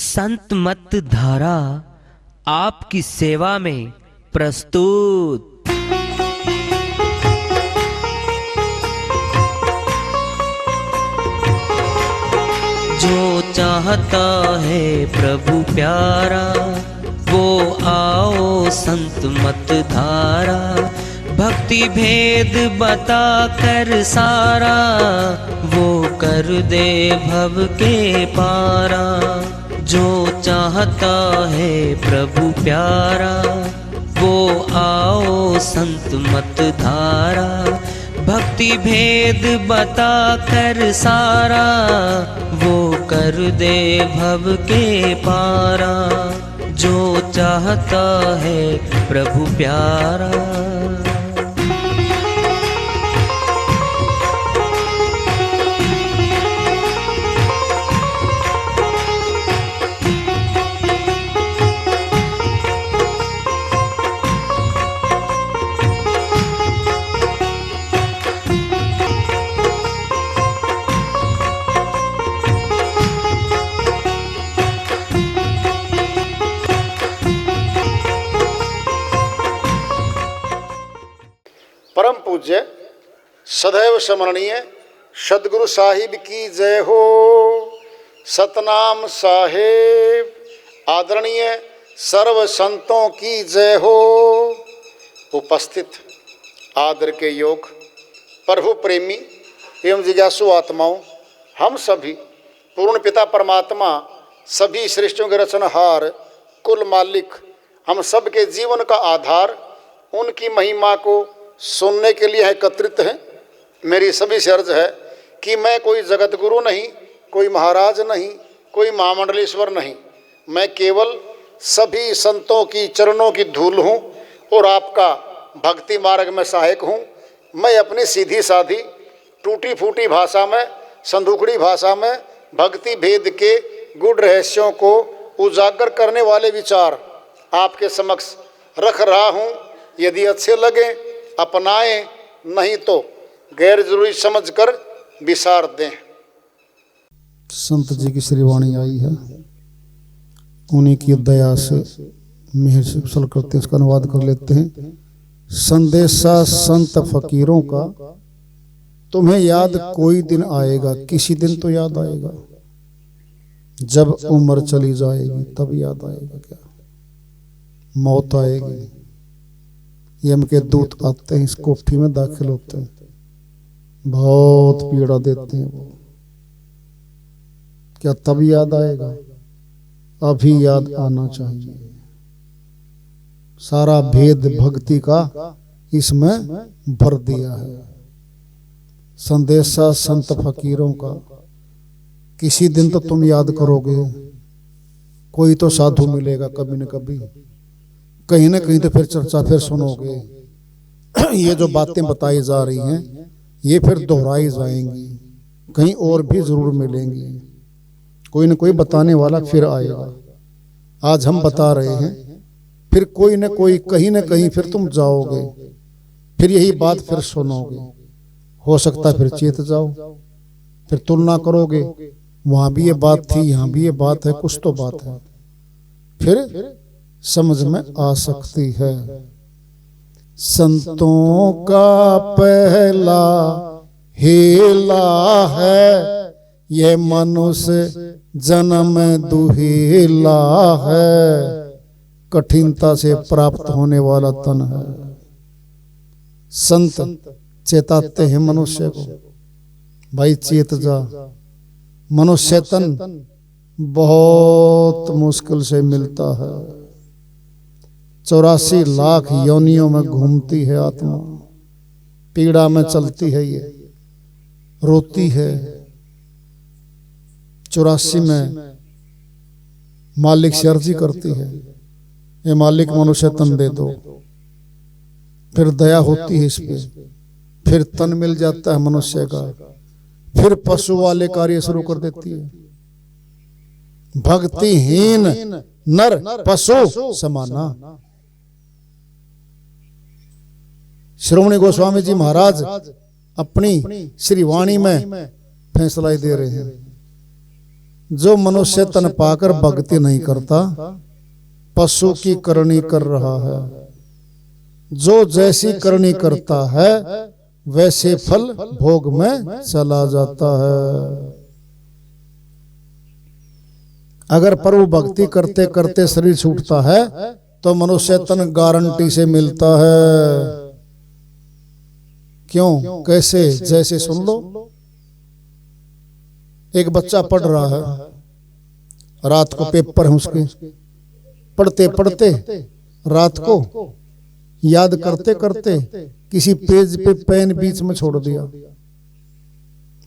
संत मत धारा आपकी सेवा में प्रस्तुत। जो चाहता है प्रभु प्यारा वो आओ संत मत धारा। भक्ति भेद बता कर सारा वो कर दे भव के पारा। जो चाहता है प्रभु प्यारा वो आओ संत मत धारा। भक्ति भेद बता कर सारा वो कर दे भव के पारा। जो चाहता है प्रभु प्यारा। परम पूज्य सदैव स्मरणीय सदगुरु साहिब की जय हो। सतनाम साहेब आदरणीय सर्व संतों की जय हो। उपस्थित आदर के योग प्रभु प्रेमी एवं जिज्ञासु आत्माओं, हम सभी पूर्ण पिता परमात्मा सभी सृष्टियों के रचनहार कुल मालिक हम सब के जीवन का आधार उनकी महिमा को सुनने के लिए एकत्रित हैं। मेरी सभी से अर्ज है कि मैं कोई जगत गुरु नहीं, कोई महाराज नहीं, कोई महामंडलेश्वर नहीं। मैं केवल सभी संतों की चरणों की धूल हूँ और आपका भक्ति मार्ग में सहायक हूँ। मैं अपनी सीधी साधी टूटी फूटी भाषा में, संदूकड़ी भाषा में भक्ति भेद के गुड़ रहस्यों को उजागर करने वाले विचार आपके समक्ष रख रहा हूँ। यदि अच्छे लगे अपनाएं, नहीं तो गैर जरूरी समझकर विसार दें। संत जी की श्रीवाणी आई है, उन्हीं की दया से मेहर से कुशल करते इसका अनुवाद कर लेते हैं। संदेशा संत फकीरों का, तुम्हें याद कोई दिन आएगा, किसी दिन तो याद आएगा। जब उम्र चली जाएगी तब याद आएगा क्या? मौत आएगी, यम के दूत आते हैं, इस कोठी में दाखिल होते हैं, बहुत पीड़ा देते हैं वो। क्या तब याद आएगा? अभी याद आना चाहिए। सारा भेद भक्ति का इसमें भर दिया है। संदेशा संत फकीरों का, किसी दिन तो तुम याद करोगे। कोई तो साधु मिलेगा कभी न कभी, कहीं ना कहीं तो फिर चर्चा फिर सुनोगे। ये जो बातें बताई जा रही हैं ये फिर दोहराई जाएंगी, कहीं और भी जरूर मिलेंगी। कोई ना कोई बताने वाला फिर आएगा। आज हम बता रहे हैं, फिर कोई ना कोई कहीं ना कहीं फिर तुम जाओगे, फिर यही बात फिर सुनोगे। हो सकता है फिर चेत जाओ, फिर तुलना करोगे, वहां भी ये बात थी, यहाँ भी ये बात है, कुछ तो बात है, फिर समझ में आ सकती है। संतों का पहला हेला है, ये मनुष्य जन्म दुहेला है। कठिनता से प्राप्त होने वाला तन है। संत चेताते हैं मनुष्य को, भाई चेत जा। मनुष्य तन बहुत मुश्किल से मिलता है। 84 लाख योनियों में घूमती है आत्मा, पीड़ा में चलती है, ये रोती है। 84 में मालिक से अर्जी करती है, ये मालिक मनुष्य तन दे दो। फिर दया होती है इस पे, फिर तन मिल जाता है मनुष्य का, फिर पशु वाले कार्य शुरू कर देती है। भक्तिहीन नर पशु समाना। श्रोमणी गोस्वामी जी महाराज अपनी श्री वाणी में फैसला दे रहे हैं। जो मनुष्य तन पाकर भक्ति नहीं करता पशु की करनी कर रहा है। जो जैसी करनी करता है वैसे फल भोग में चला जाता है। अगर प्रभु भक्ति करते करते शरीर छूटता है तो मनुष्य तन गारंटी से मिलता है। क्यों, कैसे? जैसे सुन लो, एक बच्चा पढ़ रहा है, रात को पेपर है उसके, पढ़ते पढ़ते रात को याद करते करते किसी पेज पे पेन बीच में छोड़ दिया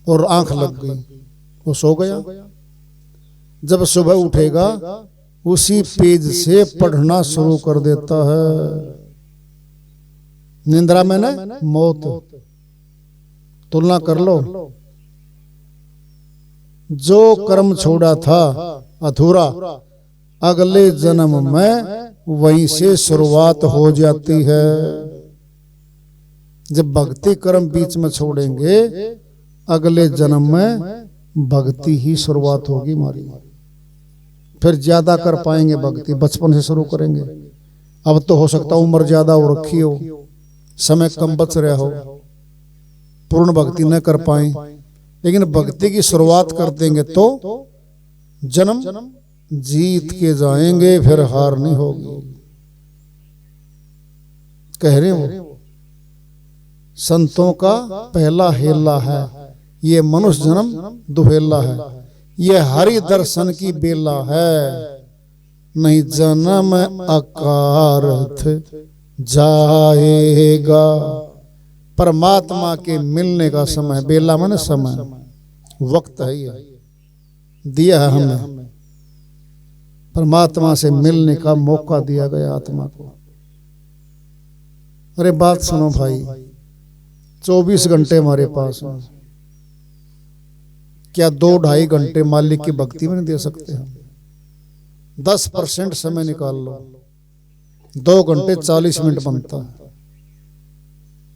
और आंख लग गई, वो सो गया। जब सुबह उठेगा उसी पेज से पढ़ना शुरू कर देता है। निंद्रा में ना मौत, तुलना कर लो। जो कर्म छोड़ा था अधूरा अगले जन्म में वहीं से शुरुआत हो जाती है। जब भक्ति कर्म बीच में छोड़ेंगे अगले जन्म में भक्ति ही शुरुआत होगी हमारी। फिर ज्यादा कर पाएंगे भक्ति, बचपन से शुरू करेंगे। अब तो हो सकता उम्र ज्यादा हो रखी हो, समय कम बच रहा हो, पूर्ण भक्ति न कर पाए, लेकिन भक्ति की शुरुआत कर देंगे तो जन्म जीत के जाएंगे, फिर हार नहीं होगी। कह रहे हो संतों का पहला हेला है, ये मनुष्य जन्म दुहेला है। ये हरि दर्शन की बेला है, नहीं जन्म अकारथ जाएगा। परमात्मा के मिलने का समय, बेला माने समय, वक्त है, ये दिया है हमने। परमात्मा से मिलने का मौका दिया गया आत्मा को। अरे बात सुनो भाई, 24 घंटे हमारे पास हैं, क्या 2-2.5 घंटे मालिक की भक्ति में नहीं दे सकते हम? 10% समय निकाल लो, 2 घंटे 40 मिनट बनता है।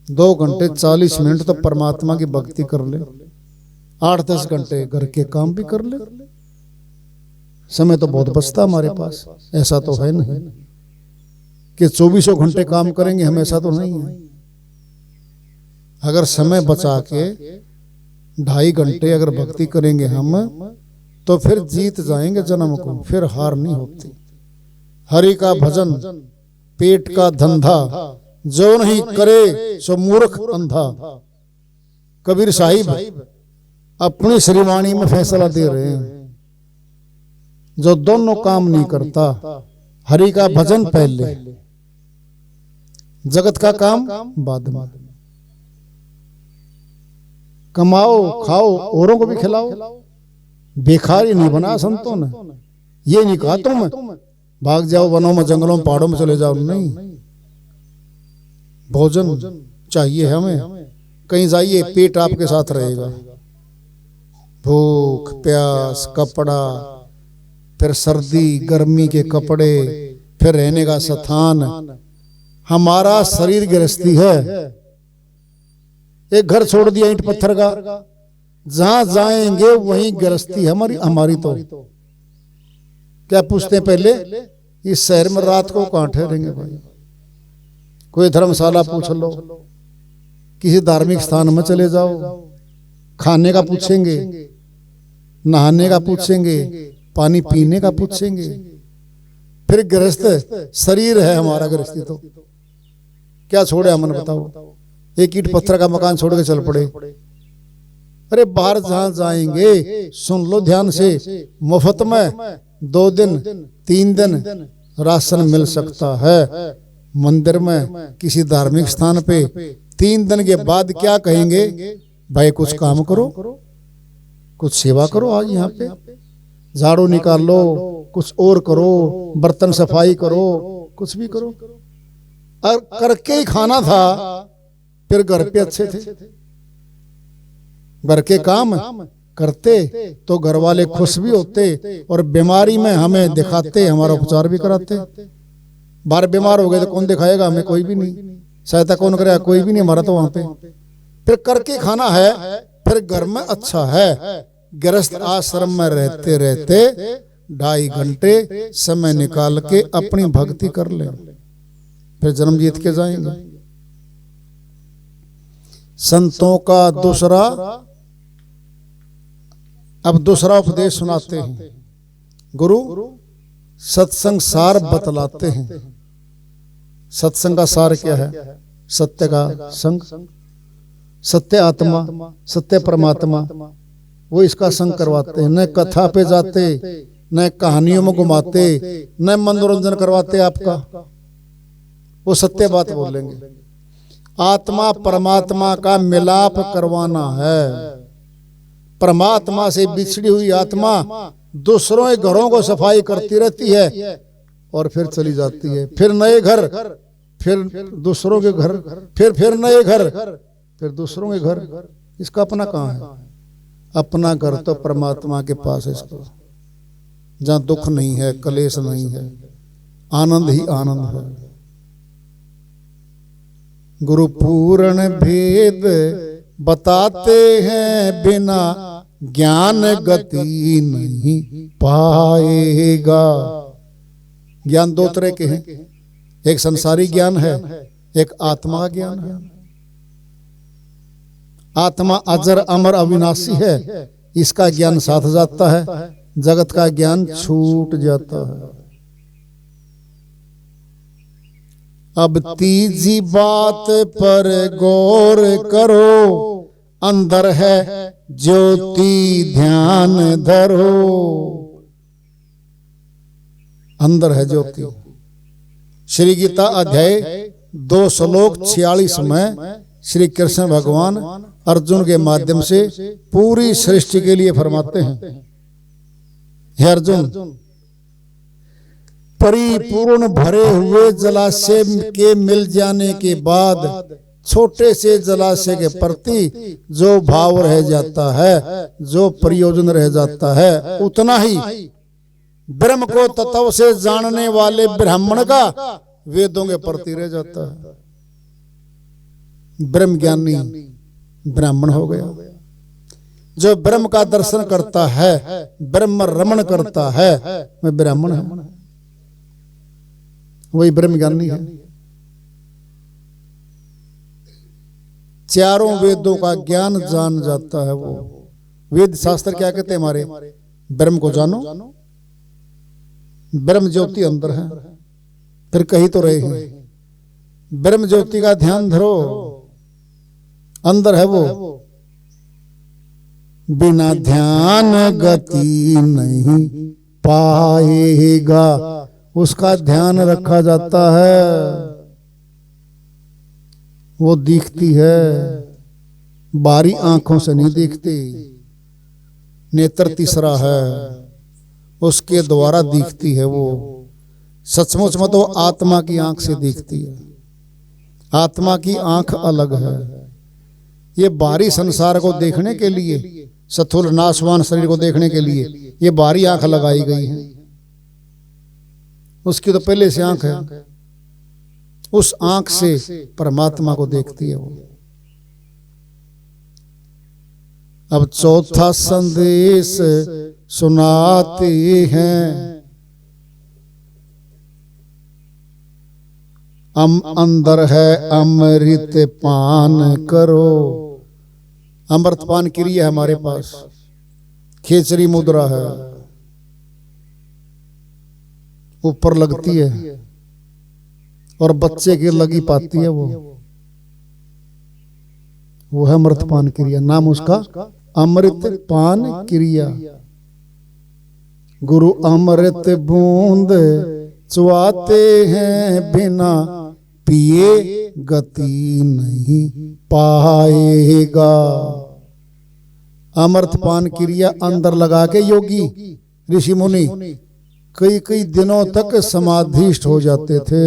2 घंटे 40 मिनट तो परमात्मा की भक्ति कर ले, 8-10 घंटे घर के काम भी कर ले। समय तो बहुत बचता हमारे पास। ऐसा तो है नहीं कि 24 घंटे काम करेंगे हम, ऐसा तो नहीं है। अगर समय बचा के 2.5 घंटे अगर भक्ति करेंगे हम तो फिर जीत जाएंगे जन्म को, फिर हार नहीं होती। हरि का भजन पेट का धंधा, जो नहीं करे सो मूर्ख अंधा। कबीर साहिब अपनी श्रीवाणी में फैसला दे रहे हैं, जो दोनों काम नहीं करता, हरि का भजन पहले, जगत का काम बाद में। कमाओ खाओ औरों को भी खिलाओ, बेकार ही नहीं बना संतों ने। ये नहीं कहा तुम भाग जाओ वनों में, जंगलों में, पहाड़ों में चले जाओ, नहीं। भोजन चाहिए हमें, कहीं जाइए पेट आपके साथ रहेगा। भूख प्यास, कपड़ा, फिर सर्दी गर्मी के कपड़े, फिर रहने का स्थान। हमारा शरीर गृहस्थी है, एक घर छोड़ दिया ईंट पत्थर का, जहां जाएंगे वहीं गृहस्थी हमारी तो क्या पूछते हैं पहले, इस शहर में रात को कहां ठहरेंगे भाई? कोई धर्मशाला पूछ लो, किसी धार्मिक स्थान में चले जाओ, खाने का पूछेंगे, नहाने का पूछेंगे, पानी पीने का पूछेंगे। फिर गृहस्थ शरीर है हमारा, गृहस्थी तो क्या छोड़े हमने बताओ? एक ईंट पत्थर का मकान छोड़ के चल पड़े। अरे बाहर जहां जाएंगे सुन लो ध्यान से, मुफ्त में 2 दिन 3 दिन राशन मिल सकता है। मंदिर में किसी धार्मिक स्थान पे 3 दिन के बाद क्या कहेंगे, भाई कुछ काम करो, कुछ सेवा करो, आज यहाँ पे झाड़ू निकाल लो, कुछ और करो, बर्तन सफाई करो, कुछ भी करो। और करके ही खाना था, फिर घर पे अच्छे थे, घर के काम करते तो घर वाले खुश भी होते और बीमारी में हमें दिखाते, हमारा उपचार भी कराते। बाहर बीमार हो गए तो कौन दिखाएगा हमें? कोई भी नहीं। सहायता कौन करेगा? कोई भी नहीं हमारा तो वहां पे। फिर करके खाना है, फिर घर में अच्छा है, गृहस्थ आश्रम में रहते रहते 2.5 घंटे समय निकाल के अपनी भक्ति कर लें, फिर जन्म जीत के जाएंगे। संतों का दूसरा, अब दूसरा उपदेश सुनाते हैं। गुरु सत्संग सार बतलाते हैं। सत्संग का सार क्या है? सत्य का संग, सत्य आत्मा, सत्य परमात्मा, वो इसका संग करवाते हैं। न कथा पे जाते, न कहानियों में घुमाते, न मनोरंजन करवाते आपका, वो सत्य बात बोलेंगे। आत्मा परमात्मा का मिलाप करवाना है। परमात्मा से बिछड़ी हुई आत्मा दूसरों के घरों को सफाई करती रहती है और फिर चली जाती है। फिर नए घर, फिर दूसरों के घर, फिर नए घर, फिर दूसरों के घर। इसका अपना कहाँ है? अपना घर तो परमात्मा के पास है, इसको जहाँ दुख नहीं है, कलेश नहीं है, आनंद ही आनंद है। गुरु पूर्ण भेद बताते हैं, बिना ज्ञान गति नहीं पाएगा। ज्ञान दो तरह के हैं, एक संसारी ज्ञान है, एक आत्मा का ज्ञान है। आत्मा अजर अमर अविनाशी है, इसका ज्ञान साथ जाता है, जगत का ज्ञान छूट जाता है। अब तीजी बात पर गौर करो, अंदर है ज्योति ध्यान धरो। अंदर है ज्योति। श्री गीता अध्याय 2 श्लोक 46 में श्री कृष्ण भगवान अर्जुन के माध्यम से पूरी सृष्टि के लिए फरमाते हैं, हे अर्जुन, परिपूर्ण भरे हुए जलाशय के मिल जाने के बाद छोटे से जलाशय के प्रति जो भाव रह जाता है, जो प्रयोजन रह जाता है, उतना ही ब्रह्म को तत्व से जानने वाले ब्राह्मण का वेदों के प्रति रह जाता है। ब्रह्म ज्ञानी ब्राह्मण हो गया। जो ब्रह्म का दर्शन करता है, ब्रह्म रमण करता है, वह ब्राह्मण है, वही ब्रह्म ज्ञानी है। चारों वेदों का ज्ञान जान जाता है वो। वेद शास्त्र क्या कहते हैं हमारे? ब्रह्म को जानो, ब्रह्म ज्योति अंदर है, फिर कहीं तो रहे हैं। ब्रह्म ज्योति का ध्यान धरो, अंदर है वो। बिना ध्यान गति नहीं पाएगा, उसका ध्यान रखा जाता है, वो दिखती है, बारी आंखों से नहीं दिखती। नेत्र तीसरा है, उसके द्वारा दिखती है वो। सचमुच में तो आत्मा की आंख से दिखती है। आत्मा की आंख अलग है। ये बाहरी संसार को देखने के लिए, स्थूल नाशवान शरीर को देखने के लिए ये बाहरी आंख लगाई गई है। उसकी तो पहले से आंख है, उस आंख से परमात्मा को देखती है वो। अब चौथा संदेश सुनाते हैं, अंदर है अमृत पान करो। अमृत पान क्रिया है हमारे पास, खेचरी मुद्रा है, ऊपर लगती है और बच्चे की लगी पाती है वो है अमृत पान क्रिया। नाम उसका अमृत पान क्रिया। गुरु अमृत बूंद चुआते हैं, बिना पिए गति नहीं पाएगा। अमृत पान क्रिया अंदर लगा के योगी ऋषि मुनि कई कई दिनों तक समाधिष्ठ हो जाते थे।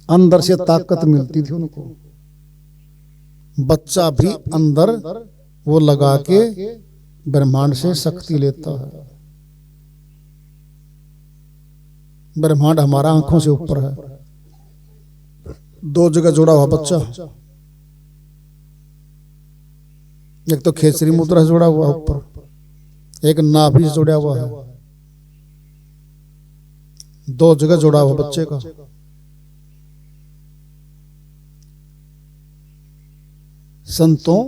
अंदर से ताकत मिलती थी उनको। बच्चा भी अंदर वो लगा के ब्रह्मांड से शक्ति लेता है। ब्रह्मांड हमारा आंखों से ऊपर है, 2 जगह जुड़ा हुआ बच्चा। एक तो खेसरी मुद्रा से जुड़ा हुआ है ऊपर, एक नाभि से जुड़ा हुआ है, 2 जगह जुड़ा हुआ बच्चे का। संतों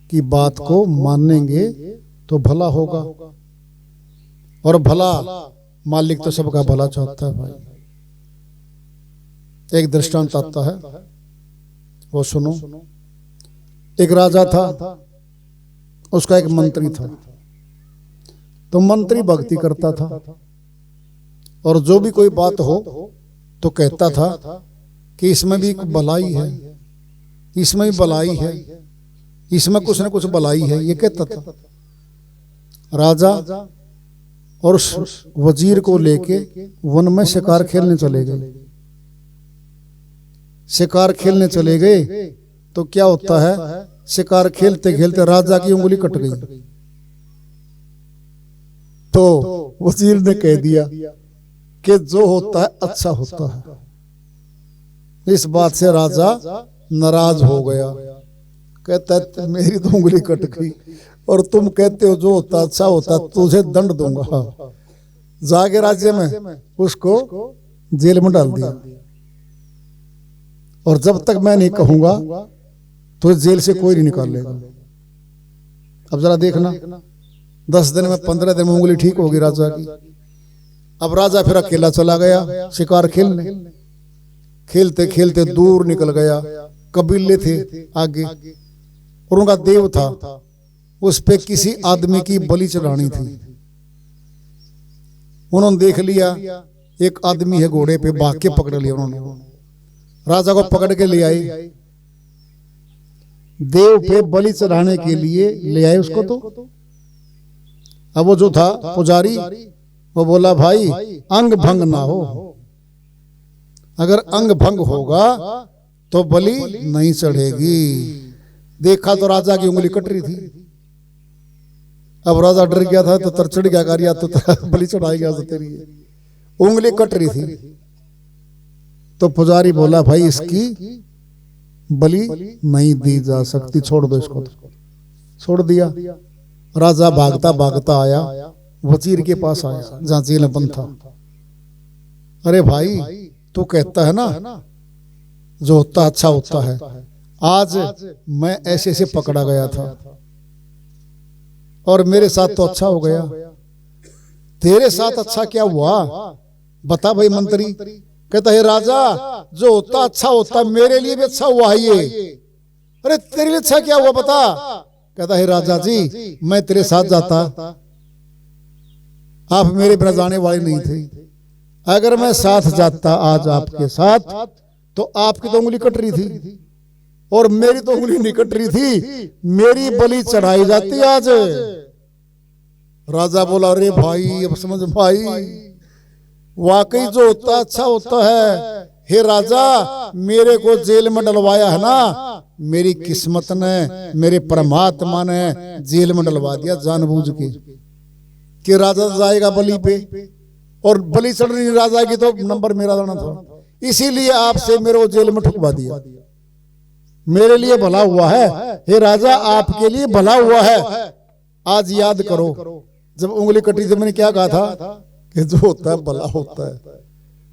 की बात को मानेंगे तो भला होगा, और भला मालिक तो सबका भला चाहता है भाई। एक दृष्टांत आता है, वो सुनो। एक राजा था, उसका एक मंत्री था। तो मंत्री भक्ति करता था, और जो भी कोई बात हो तो कहता था कि इसमें भी एक भलाई है, इसमें भी भलाई है, इसमें कुछ न कुछ भलाई है, ये कहता था। राजा और उस वजीर को लेके वन में शिकार खेलने चले गए। शिकार खेलने चले गए तो क्या होता है, शिकार खेलते खेलते राजा की उंगली कट गई। तो वजीर ने कह दिया कि जो होता है अच्छा होता है। इस बात से राजा नाराज हो गया, कहता है मेरी तो उंगली कट गई और तुम कहते हो जो होता अच्छा होता, तुझे दंड दूंगा। जाके राज्य में उसको जेल में डाल दिया, और जब तक मैं नहीं कहूंगा तो जेल से कोई नहीं निकाल लेगा। अब जरा देखना, 10 दिन में 15 दिन में उंगली ठीक होगी राजा की। अब राजा फिर अकेला चला गया शिकार खेलने। खेलते खेलते दूर निकल गया, कबीले थे आगे, और उनका देव था, उस पे किसी आदमी की बलि चढ़ानी थी। उन्होंने देख लिया एक आदमी है घोड़े पे, भाग के पकड़ लिया उन्होंने। राजा को पकड़ के ले आए, देव पे बलि चढ़ाने के लिए ले आए उसको। तो अब वो जो था पुजारी, वो बोला भाई अंग भंग ना हो, अगर अंग भंग होगा तो बलि नहीं चढ़ेगी। देखा तो राजा की उंगली कट रही थी। अब राजा डर गया था, तो तरचड़ गया, कार्य तो बलि चढ़ाएगा तो तेरी उंगली कट रही थी। तो पुजारी बोला भाई इसकी बलि नहीं दी जा सकती, छोड़ दो इसको। छोड़ दिया। राजा भागता भागता आया, वजीर के पास आया जहां जेल बंद था। अरे भाई तू कहता है ना जो होता अच्छा होता है, आज मैं ऐसे ऐसे पकड़ा गया था और मेरे साथ तो अच्छा हो गया, तेरे साथ अच्छा क्या हुआ बता भाई मंत्री। कहता है राजा जो होता अच्छा होता, मेरे लिए भी अच्छा हुआ है ये। अरे तेरे लिए अच्छा क्या हुआ बता। कहता है राजा जी मैं तेरे साथ जाता, आप मेरे बिना जाने वाले नहीं थे। अगर मैं साथ जाता आज आपके साथ तो आपकी तो उंगली कट रही थी और मेरी तो उंगली नहीं कट रही थी, मेरी बलि चढ़ाई जाती आज। राजा बोला अरे भाई अब समझ भाई, वाकई जो होता अच्छा होता है। हे राजा मेरे को जेल में डलवाया है ना, मेरी किस्मत ने, मेरे परमात्मा ने जेल में डलवा दिया जानबूझ के कि राजा जाएगा बलि पे, और बलि चढ़ रही राजा की तो नंबर मेरा जाना था, इसीलिए आपसे मेरे को जेल में ठुकवा दिया। मेरे लिए भला हुआ है, हे राजा आपके लिए भला हुआ है। आज याद करो जब उंगली कटी थी मैंने क्या कहा था कि जो होता है भला होता है।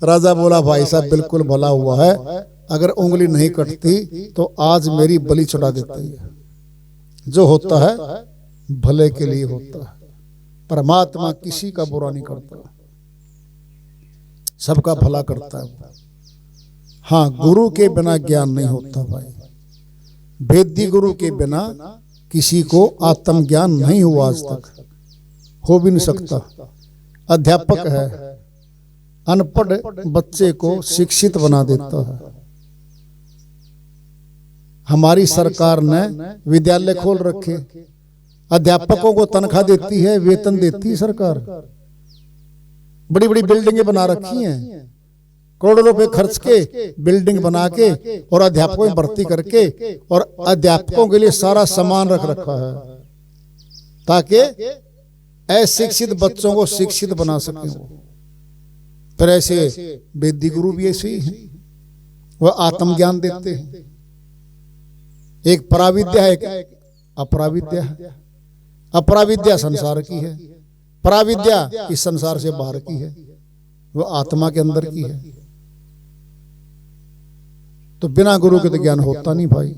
राजा बोला भाई साहब बिल्कुल भला हुआ है, अगर उंगली नहीं कटती तो आज मेरी बलि चढ़ा देती है। जो होता है भले के लिए होता है, परमात्मा किसी का बुरा नहीं करता, सबका भला करता है। हाँ गुरु के बिना ज्ञान नहीं होता भाई, वेदी गुरु के बिना किसी को आत्मज्ञान नहीं हुआ, आज तक हो भी नहीं सकता। अध्यापक है, अनपढ़ बच्चे को शिक्षित बना देता है। हमारी सरकार ने विद्यालय खोल रखे, अध्यापकों को तनख्वाह देती है, वेतन देती है सरकार, बड़ी बड़ी बिल्डिंगें बना रखी हैं, करोड़ों रुपए खर्च के बिल्डिंग बना के और अध्यापकों में भर्ती करके, और अध्यापकों के लिए सारा सामान रख रखा है ताकि अशिक्षित बच्चों को शिक्षित बना सके। फिर ऐसे वेदी गुरु भी ऐसे ही हैं, वह आत्मज्ञान देते हैं। एक पराविद्या है, अपराविद्या है। अपराविद्या संसार की है, पराविद्या इस संसार से बाहर की है, वो आत्मा के अंदर की है। तो बिना गुरु के तो ज्ञान होता नहीं भाई।